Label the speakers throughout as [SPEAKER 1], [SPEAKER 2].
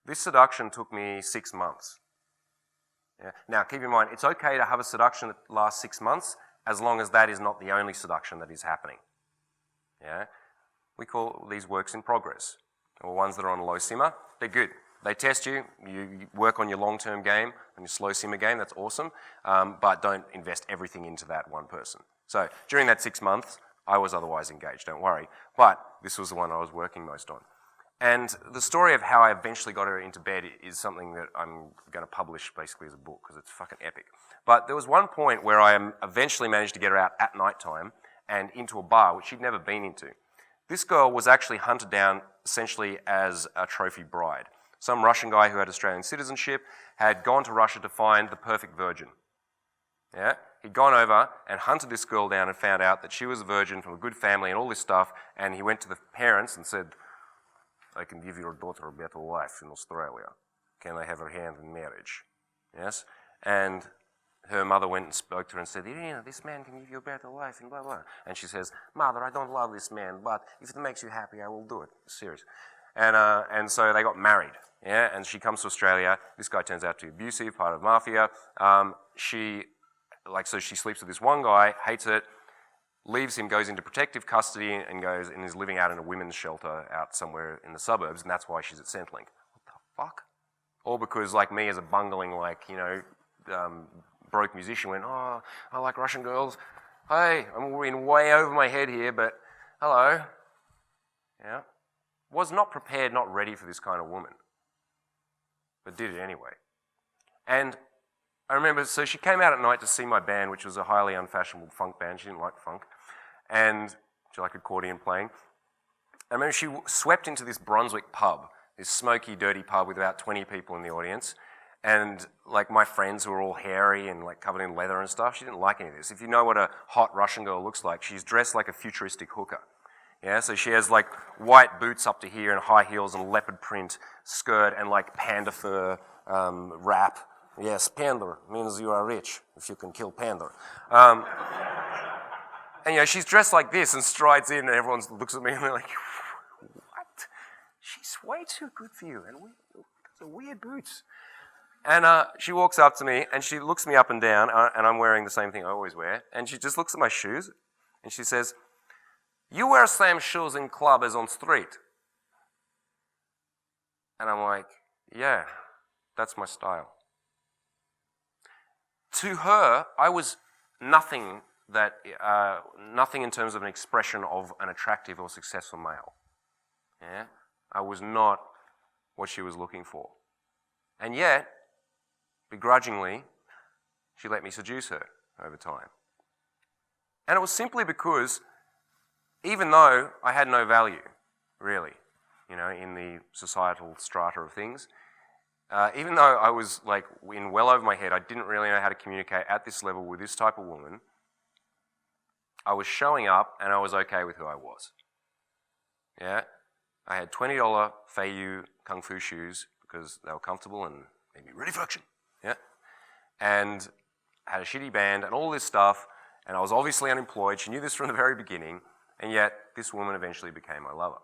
[SPEAKER 1] This seduction took me 6 months. Yeah. Now, keep in mind, it's okay to have a seduction that lasts 6 months as long as that is not the only seduction that is happening. Yeah. We call these works in progress, or ones that are on low simmer. They're good. They test you. You work on your long-term game and your slow simmer game. That's awesome. But don't invest everything into that one person. So during that 6 months, I was otherwise engaged, don't worry. But this was the one I was working most on. And the story of how I eventually got her into bed is something that I'm going to publish basically as a book because it's fucking epic. But there was one point where I eventually managed to get her out at night time and into a bar, which she'd never been into. This girl was actually hunted down essentially as a trophy bride. Some Russian guy who had Australian citizenship had gone to Russia to find the perfect virgin. Yeah? He'd gone over and hunted this girl down and found out that she was a virgin from a good family and all this stuff, and he went to the parents and said, I can give your daughter a better life in Australia. Can I have her hand in marriage? Yes? And her mother went and spoke to her and said, this man can give you a better life and blah, blah. And she says, Mother, I don't love this man, but if it makes you happy, I will do it. Serious. And so they got married. Yeah? And she comes to Australia. This guy turns out to be abusive, part of mafia. She sleeps with this one guy, hates it, leaves him, goes into protective custody and goes and is living out in a women's shelter out somewhere in the suburbs, and that's why she's at Centrelink. What the fuck? All because, like me as a bungling, broke musician went, oh, I like Russian girls. Hey, I'm in way over my head here, but hello. Yeah. Was not prepared, not ready for this kind of woman. But did it anyway. And I remember, so she came out at night to see my band, which was a highly unfashionable funk band. She didn't like funk. And she liked accordion playing. I remember she swept into this Brunswick pub, this smoky, dirty pub with about 20 people in the audience. And like my friends who were all hairy and like covered in leather and stuff, she didn't like any of this. If you know what a hot Russian girl looks like, she's dressed like a futuristic hooker. Yeah, so she has like white boots up to here and high heels and leopard print skirt and like panda fur wrap. Yes, pander means you are rich if you can kill pander. And she's dressed like this and strides in and everyone looks at me and they're like, what? She's way too good for you and those are weird boots. And she walks up to me and she looks me up and down and I'm wearing the same thing I always wear. And she just looks at my shoes and she says, you wear same shoes in club as on street. And I'm like, yeah, that's my style. To her, I was nothing in terms of an expression of an attractive or successful male. Yeah? I was not what she was looking for. And yet, begrudgingly, she let me seduce her over time. And it was simply because, even though I had no value, really, in the societal strata of things, even though I was like in well over my head, I didn't really know how to communicate at this level with this type of woman, I was showing up and I was okay with who I was. Yeah? I had $20 Feiyu Kung Fu shoes because they were comfortable and made me ready for action. Yeah? And I had a shitty band and all this stuff, and I was obviously unemployed. She knew this from the very beginning, and yet this woman eventually became my lover.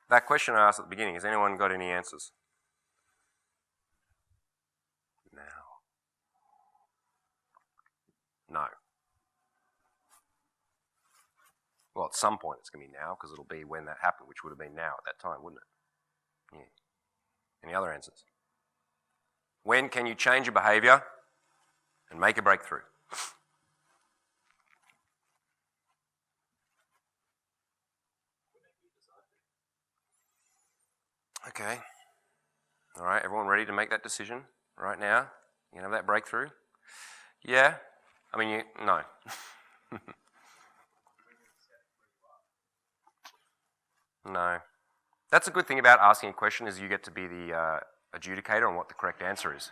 [SPEAKER 1] That question I asked at the beginning, has anyone got any answers? No. Well, at some point it's going to be now, because it'll be when that happened, which would have been now at that time, wouldn't it? Yeah. Any other answers? When can you change your behaviour and make a breakthrough? Okay. All right, everyone ready to make that decision right now? You have that breakthrough? Yeah? I mean, no. No. That's a good thing about asking a question is you get to be the adjudicator on what the correct answer is.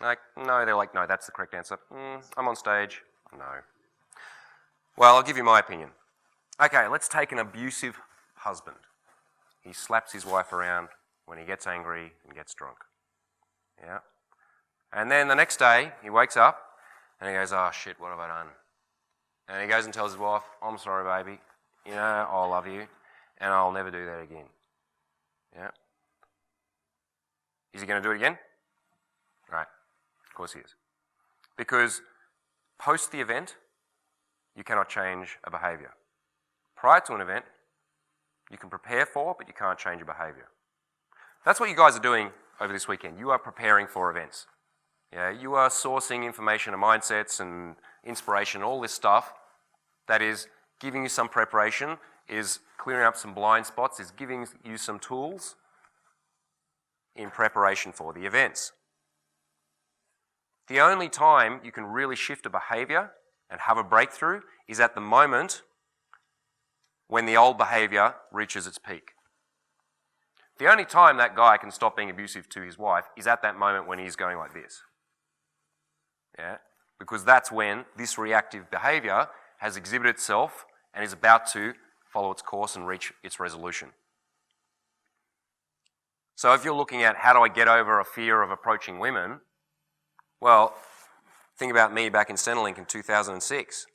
[SPEAKER 1] Like, no, they're like, no, that's the correct answer. I'm on stage. No. Well, I'll give you my opinion. Okay, let's take an abusive husband. He slaps his wife around when he gets angry and gets drunk. Yeah? And then the next day, he wakes up and he goes, oh shit, what have I done? And he goes and tells his wife, I'm sorry, baby. I love you and I'll never do that again. Yeah. Is he going to do it again? Right. Of course he is. Because post the event, you cannot change a behaviour. Prior to an event, you can prepare for, but you can't change a behaviour. That's what you guys are doing over this weekend. You are preparing for events. Yeah, you are sourcing information and mindsets and inspiration, all this stuff that is giving you some preparation, is clearing up some blind spots, is giving you some tools in preparation for the events. The only time you can really shift a behaviour and have a breakthrough is at the moment when the old behaviour reaches its peak. The only time that guy can stop being abusive to his wife is at that moment when he's going like this. Yeah? Because that's when this reactive behaviour has exhibited itself and is about to follow its course and reach its resolution. So if you're looking at how do I get over a fear of approaching women, well, think about me back in Centrelink in 2006.